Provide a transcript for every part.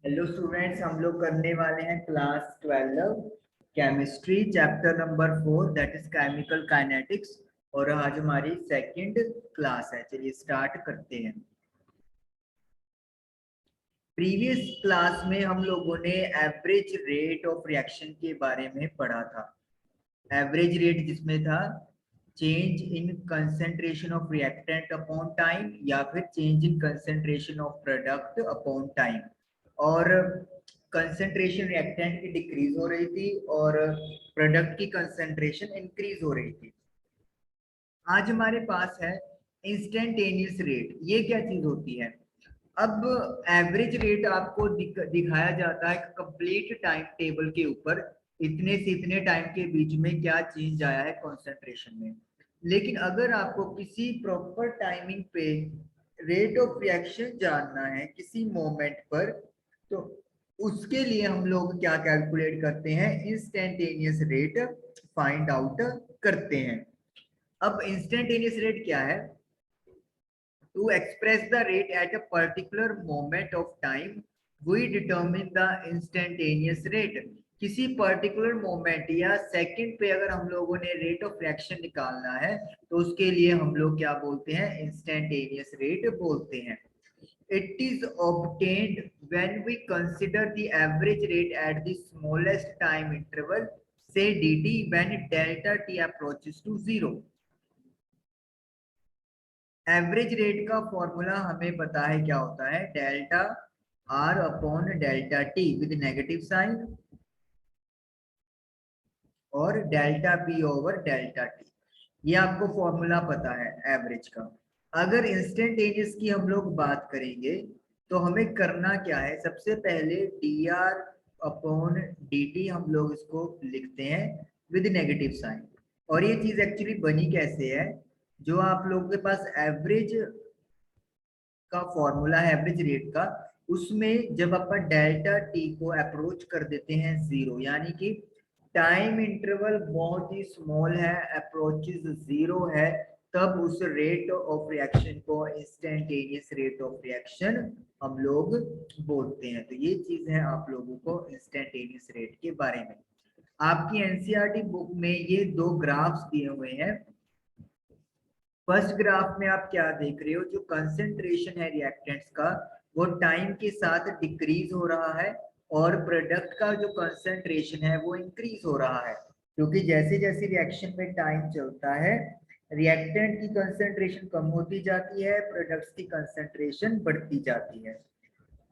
Hello students, हम लोग करने वाले हैं class 12 chemistry chapter number 4 that is chemical kinetics. और आज हमारी सेकंड क्लास है। चलिए स्टार्ट करते हैं। प्रीवियस क्लास में हम लोगों ने एवरेज रेट ऑफ रिएक्शन के बारे में पढ़ा था। एवरेज रेट जिसमें था change in concentration of reactant upon time या फिर change in concentration of product upon time. और कंसेंट्रेशन रिएक्टेंट की डिक्रीज हो रही थी और प्रोडक्ट की कंसेंट्रेशन इंक्रीज हो रही थी। आज हमारे पास है इंस्टेंटेनियस रेट। ये क्या चीज होती है? अब एवरेज रेट आपको दिखाया जाता है कंप्लीट टाइम टेबल के ऊपर, इतने से इतने टाइम के बीच में क्या चेंज आया है कॉन्सेंट्रेशन में। लेकिन अगर आपको किसी प्रॉपर टाइमिंग पे रेट ऑफ रिएक्शन जानना है किसी मोमेंट पर, तो उसके लिए हम लोग क्या कैलकुलेट करते हैं, इंस्टेंटेनियस रेट फाइंड आउट करते हैं। अब इंस्टेंटेनियस रेट क्या है? To express the rate at a particular moment of time, we determine the instantaneous rate. किसी पर्टिकुलर मोमेंट या सेकंड पे अगर हम लोगों ने रेट ऑफ रिएक्शन निकालना है तो उसके लिए हम लोग क्या बोलते हैं, इंस्टेंटेनियस रेट बोलते हैं। It is obtained when we consider the average rate at the smallest time interval, say dt, when delta t approaches to 0। Average rate का फॉर्मूला हमें पता है क्या होता है, delta R upon delta T with negative sign और delta P over delta T. ये आपको फॉर्मूला पता है एवरेज का। अगर इंस्टेंटेनियस की हम लोग बात करेंगे तो हमें करना क्या है, सबसे पहले D R upon D T हम लोग इसको लिखते हैं विद नेगेटिव साइन। और ये चीज एक्चुअली बनी कैसे है, जो आप लोगों के पास एवरेज का फॉर्मूला है एवरेज रेट का, उसमें जब अपन डेल्टा टी को अप्रोच कर देते हैं जीरो, यानी कि टाइम इंटरवल बहुत ही स्मॉल है, अप्रोचेस जीरो है, तब उस रेट ऑफ रिएक्शन को इंस्टेंटेनियस रेट ऑफ रिएक्शन हम लोग बोलते हैं। तो ये चीज है आप लोगों को इंस्टेंटेनियस रेट के बारे में। आपकी एनसीईआरटी बुक में ये दो ग्राफ्स दिए हुए हैं। फर्स्ट ग्राफ में आप क्या देख रहे हो, जो कंसेंट्रेशन है रिएक्टेंट्स का वो टाइम के साथ डिक्रीज हो रहा है और प्रोडक्ट का जो कंसेंट्रेशन है वो इंक्रीज हो रहा है, क्योंकि जैसे जैसे रिएक्शन में टाइम चलता है रिएक्टेंट की कंसेंट्रेशन कम होती जाती है, प्रोडक्ट्स की कंसेंट्रेशन बढ़ती जाती है।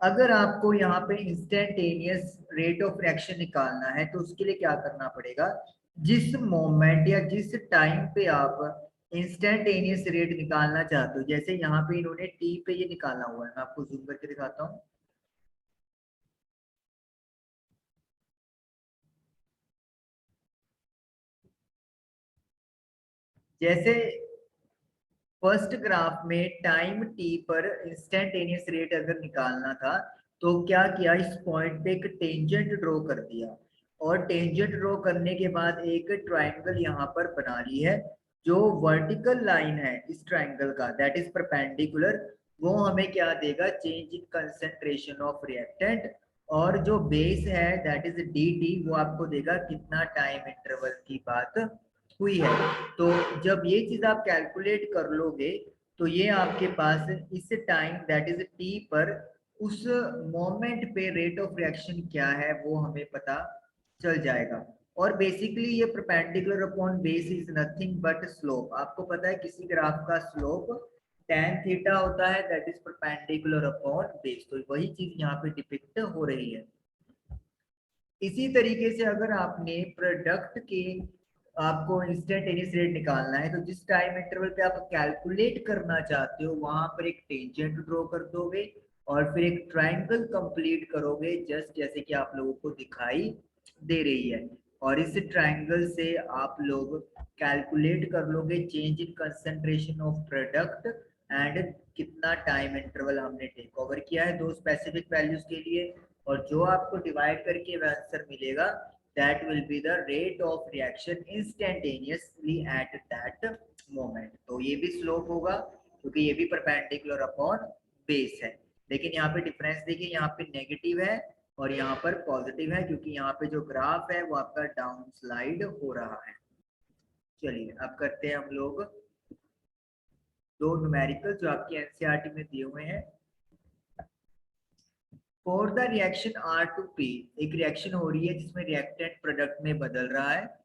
अगर आपको यहाँ पे इंस्टेंटेनियस रेट ऑफ रिएक्शन निकालना है तो उसके लिए क्या करना पड़ेगा, जिस मोमेंट या जिस टाइम पे आप इंस्टेंटेनियस रेट निकालना चाहते हो, जैसे यहाँ पे इन्होंने टी पे ये निकाला हुआ है, मैं आपको जूम करके दिखाता हूँ। जैसे फर्स्ट ग्राफ में टाइम टी पर इंस्टेंटेनियस रेट अगर निकालना था तो क्या किया, इस पॉइंट पे एक टेंजेंट ड्रॉ कर दिया और टेंजेंट ड्रॉ करने के बाद एक ट्राइंगल यहाँ पर बना ली है। जो वर्टिकल लाइन है इस ट्राइंगल का दैट इज परपेंडिकुलर, वो हमें क्या देगा, change in concentration of reactant. और जो बेस है दैट इज डी टी, वो आपको देगा कितना टाइम इंटरवल की बात हुई है। तो जब ये चीज आप कैलकुलेट कर लोगे तो ये आपके पास इस टाइम दैट इज टी पर उस मोमेंट पे रेट ऑफ रिएक्शन क्या है वो हमें पता चल जाएगा। और बेसिकली ये perpendicular upon base is nothing but slope. आपको पता है किसी ग्राफ का स्लोप tan थीटा होता है, that is perpendicular upon base. तो वही चीज यहाँ पे डिपिक्ट हो रही है। इसी तरीके से अगर आपने प्रोडक्ट के आपको इंस्टेंटेनियस रेट निकालना है तो जिस टाइम इंटरवल पे आप कैलकुलेट करना चाहते हो वहां पर एक टेंजेंट ड्रॉ कर दोगे और फिर एक ट्राइंगल कंप्लीट करोगे, जस्ट जैसे कि आप लोगों को दिखाई दे रही है। और इस ट्राइंगल से आप लोग कैलकुलेट कर लोगे change in concentration of product and कितना टाइम इंटरवल हमने टेक ओवर किया है दो स्पेसिफिक वैल्यूज के लिए। और जो आपको डिवाइड करके आंसर मिलेगा that will be the rate of reaction instantaneously at that moment। तो ये भी स्लोप होगा क्योंकि ये भी परपेंडिकुलर अपॉन बेस है। लेकिन यहाँ पे डिफरेंस देखिए, यहाँ पे नेगेटिव है और यहाँ पर पॉजिटिव है, क्योंकि यहाँ पे जो ग्राफ है वो आपका डाउन स्लाइड हो रहा है। चलिए अब करते हैं हम लोग दो न्यूमेरिकल जो आपकी एनसीईआरटी में दिए हुए हैं। फॉर द रिएक्शन R2P, एक रिएक्शन हो रही है जिसमें रिएक्टेंट प्रोडक्ट में बदल रहा है।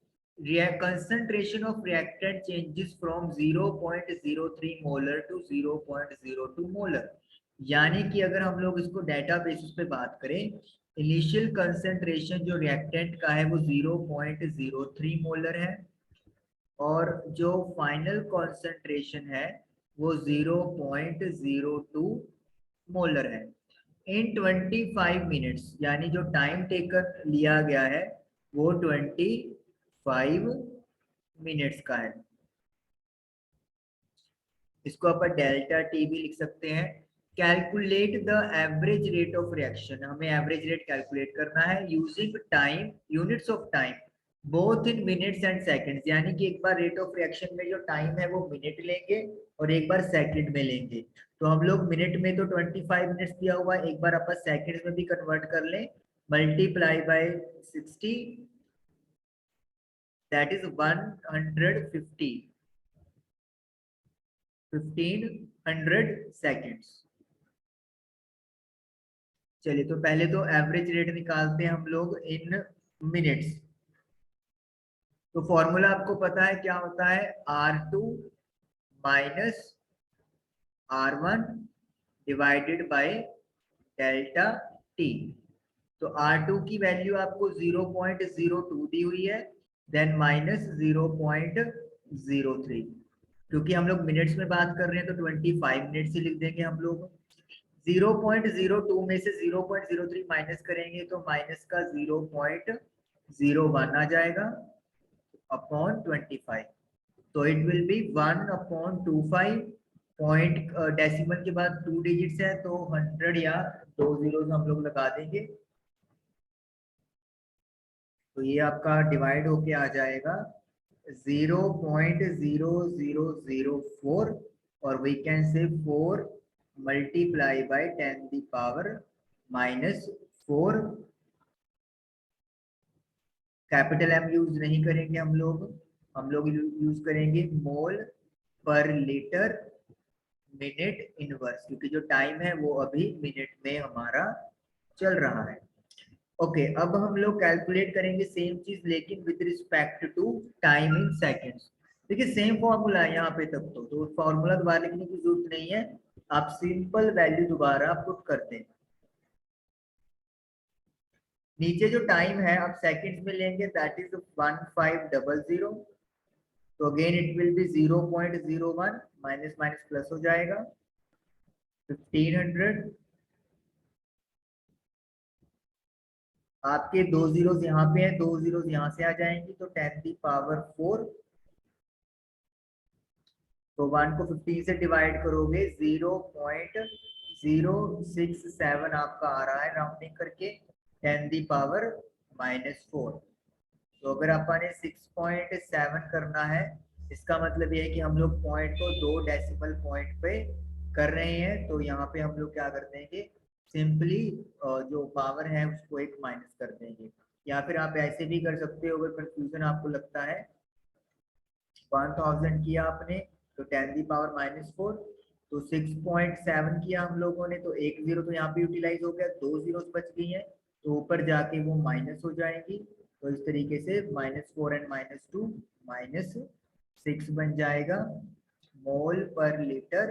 Concentration of reactant changes from 0.03 molar to 0.02 molar. यानी कि अगर हम लोग इसको डाटा बेसिस पे बात करें, इनिशियल कंसंट्रेशन जो रिएक्टेंट का है वो 0.03 मोलर है और जो फाइनल कंसंट्रेशन है वो 0.02 मोलर है। इन 25 मिनट्स, यानी जो टाइम टेकन लिया गया है वो 25 मिनट्स का है। इसको अपन डेल्टा टी भी लिख सकते हैं। Calculate the average rate of reaction, हमें एवरेज रेट कैलकुलेट करना है using time, units of time both in minutes and seconds. यानी कि एक बार रेट ऑफ रिएक्शन में जो टाइम है वो मिनट लेंगे और एक बार सेकंड में लेंगे। तो हम लोग मिनट में तो 25 मिनट्स दिया हुआ है, एक बार अपन सेकंड्स में भी कन्वर्ट कर लें, multiply by 60, that is 150, 1500 seconds. चलिए तो पहले तो एवरेज रेट निकालते हैं हम लोग इन मिनट्स। तो फॉर्मूला आपको पता है क्या होता है, R2 minus R1 divided by delta T. तो R2 की वैल्यू आपको 0.02 दी हुई है, देन माइनस 0.03। क्योंकि हम लोग मिनट्स में बात कर रहे हैं तो 25 मिनट्स ही लिख देंगे हम लोग। 0.02 में से 0.03 माइनस करेंगे तो माइनस का 0.01 आ जाएगा अपॉन 25। तो it will be 1/25। Point decimal के बाद 2 डिजिट्स है तो 100 या 2 जीरो हम लोग लगा देंगे, तो ये आपका डिवाइड होके आ जाएगा 0.0004 और we can say 4 multiply by 10 the power -4। Capital M use नहीं करेंगे हम लोग यूज करेंगे मोल पर लीटर मिनट इनवर्स, क्योंकि जो टाइम है वो अभी मिनट में हमारा चल रहा है। ओके अब हम लोग कैलकुलेट करेंगे सेम चीज लेकिन with respect to time in seconds. देखिए सेम फॉर्मूला है यहाँ पे तक तो फॉर्मूला दोबारा लिखने की जरूरत नहीं है, आप सिंपल वैल्यू दोबारा पुट करते हैं। नीचे जो टाइम है आप सेकंड्स में लेंगे, दैट इज 1500। तो again it will be 0.01 minus minus plus हो जाएगा 1500। आपके 2 जीरोस यहाँ पे हैं, 2 जीरोस यहाँ से आ जाएंगी तो 10 दी पावर 4। तो 1 को 15 से डिवाइड करोगे 0.067 आपका आ रहा है राउंडिंग करके 10 दी पावर -4। तो अगर अपन ने 6.7 करना है, इसका मतलब ये है कि हम लोग पॉइंट को 2 डेसिमल पॉइंट पे कर रहे हैं। तो यहाँ पे हम लोग क्या कर देंगे, सिंपली जो पावर है उसको एक माइनस कर देंगे, या फिर आप ऐसे भी कर सकते हो अगर कंफ्यूजन आपको लगता है। 1000 किया आपने तो 10 दी पावर -4, तो 6.7 किया हम लोगों ने तो एक जीरो तो यहाँ पे यूटिलाइज हो गया, 2 जीरो बच गई हैं तो ऊपर जाके वो माइनस हो जाएंगी। तो इस तरीके से -4 एंड -2 -6 बन जाएगा मोल पर लीटर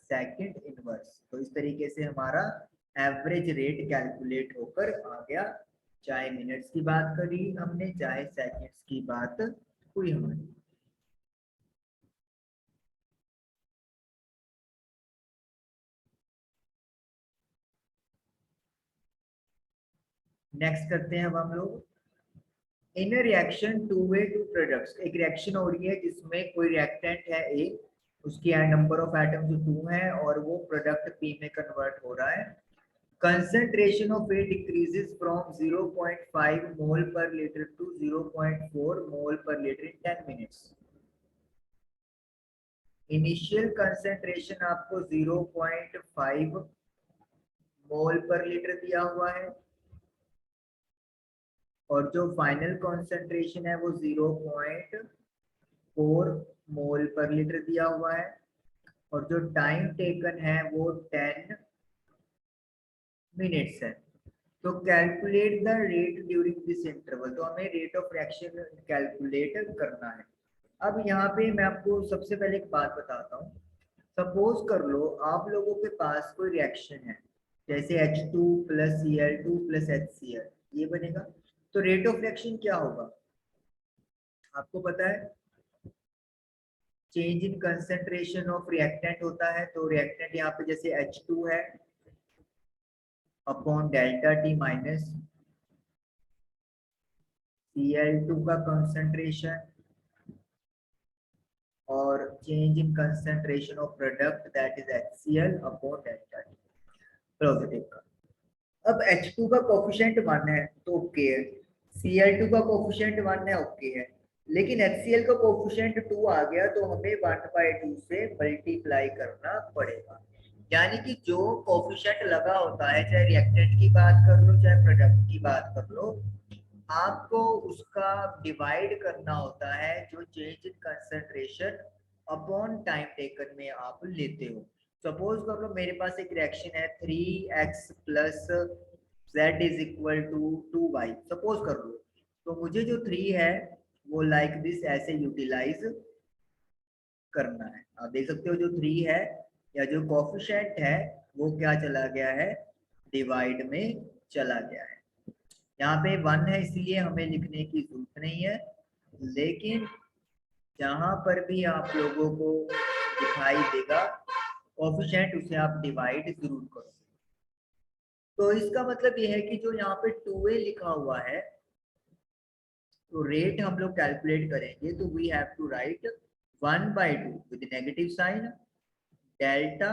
सेकंड इनवर्स। तो इस तरीके से हमारा एवरेज रेट कैलकुलेट होकर आ गया, चाहे मिनट्स की बात करी हमने चाहे सेकंड्स की बात हुई हमारी। नेक्स्ट करते हैं अब हम लोग इन reaction two way two products. एक रिएक्शन हो रही है जिसमें कोई रिएक्टेंट है ए, उसकी नंबर ऑफ एटम जो 2 है और वो प्रोडक्ट पी में कन्वर्ट हो रहा है। Concentration of A decreases from 0.5 मोल पर लीटर टू 0.4 मोल पर litre in 10 minutes. Initial concentration आपको 0.5 मोल पर लीटर दिया हुआ है और जो फाइनल कॉन्सेंट्रेशन है वो 0.4 मोल पर लीटर दिया हुआ है और जो टाइम टेकन है वो 10 मिनट्स है। तो calculate the rate during this interval, तो हमें रेट ऑफ रिएक्शन कैलकुलेट करना है। अब यहाँ पे मैं आपको सबसे पहले एक बात बताता हूँ। सपोज कर लो आप लोगों के पास कोई रिएक्शन है जैसे H2 plus Cl2 plus HCl, ये बनेगा। तो रेट ऑफ रिएक्शन क्या होगा आपको पता है, change in concentration of reactant होता है। तो रिएक्टेंट यहाँ पे जैसे H2 है upon delta T minus Cl2 का कंसेंट्रेशन और change in concentration of product that is HCl upon delta T positive का। अब H2 का कोफिशिएंट 1 है तो ओके है, Cl2 का कोफिशिएंट 1 है ओके है, लेकिन HCl का कोफिशिएंट 2 आ गया तो हमें 1/2 से मल्टीप्लाई करना पड़ेगा। यानी कि जो कोफिशिएंट लगा होता है, चाहे रिएक्टेंट की बात कर लो चाहे प्रोडक्ट की बात कर लो, आपको उसका डिवाइड करना होता है जो change in concentration upon time taken में आप लेते हो। सपोज कर लो मेरे पास एक रिएक्शन है 3x plus z is equal to 2y, suppose कर लो। तो मुझे जो 3 है वो लाइक दिस ऐसे यूटिलाइज करना है। आप देख सकते हो जो 3 है या जो कोफिशिएंट है वो क्या चला गया है, डिवाइड में चला गया है। यहाँ पे 1 है इसलिए हमें लिखने की जरूरत नहीं है, लेकिन जहां पर भी आप लोगों को दिखाई देगा कोफिशिएंट उसे आप डिवाइड जरूर करो। तो इसका मतलब ये है कि जो यहाँ पे 2a लिखा हुआ है तो रेट हम लोग कैलकुलेट करेंगे तो we have to write 1/2 with negative sign delta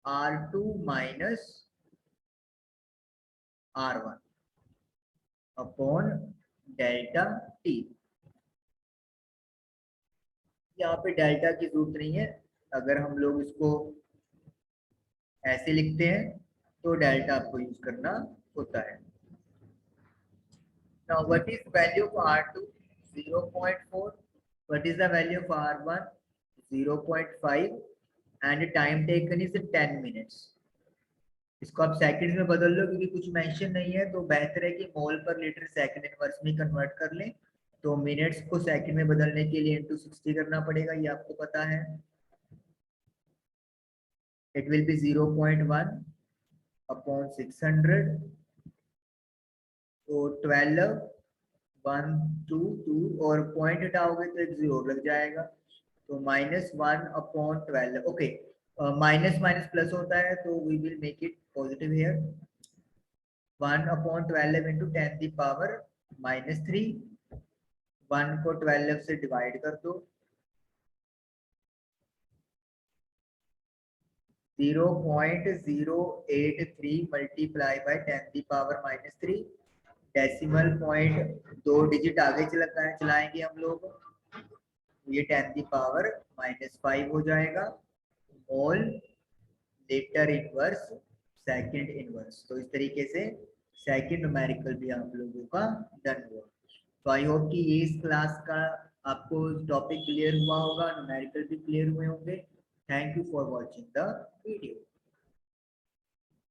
R2 minus R1 upon delta T. यहाँ पे डेल्टा की जरूरत नहीं है, अगर हम लोग इसको ऐसे लिखते हैं तो डेल्टा आपको यूज करना होता है। Now what is value of R2? 0.4. What is the value of R1? 0.5 and time taken is 10 minutes. इसको आप सेकंड्स में बदल लो क्योंकि कुछ मेंशन नहीं है, तो बेहतर है कि मोल पर लीटर सेकंड इनवर्स में कन्वर्ट कर लें। तो मिनट्स को सेकंड में बदलने के लिए इनटू 60 करना पड़ेगा, ये आपको पता है। It will be 0.1 upon 600, तो 12 1 2 2 और पॉइंट हटाओगे तो एक जीरो लग जाएगा, तो -1 upon 12। Okay, minus minus plus होता है तो we will make it positive here. 1 upon 12 into 10 the power -3। 1 को 12 से डिवाइड कर दो, 0.083 multiply by 10 the power -3। Decimal point 2 digit आगे चलाएंगे हम लोग, ये 10 दी पावर -5 हो जाएगा। Mole litre inverse second inverse, तो इस तरीके से सेकंड न्यूमेरिकल भी आप लोगों का डन हुआ। तो आई होप कि ये इस क्लास का आपको टॉपिक क्लियर हुआ होगा, न्यूमेरिकल भी क्लियर हुए होंगे। Thank you for watching the video.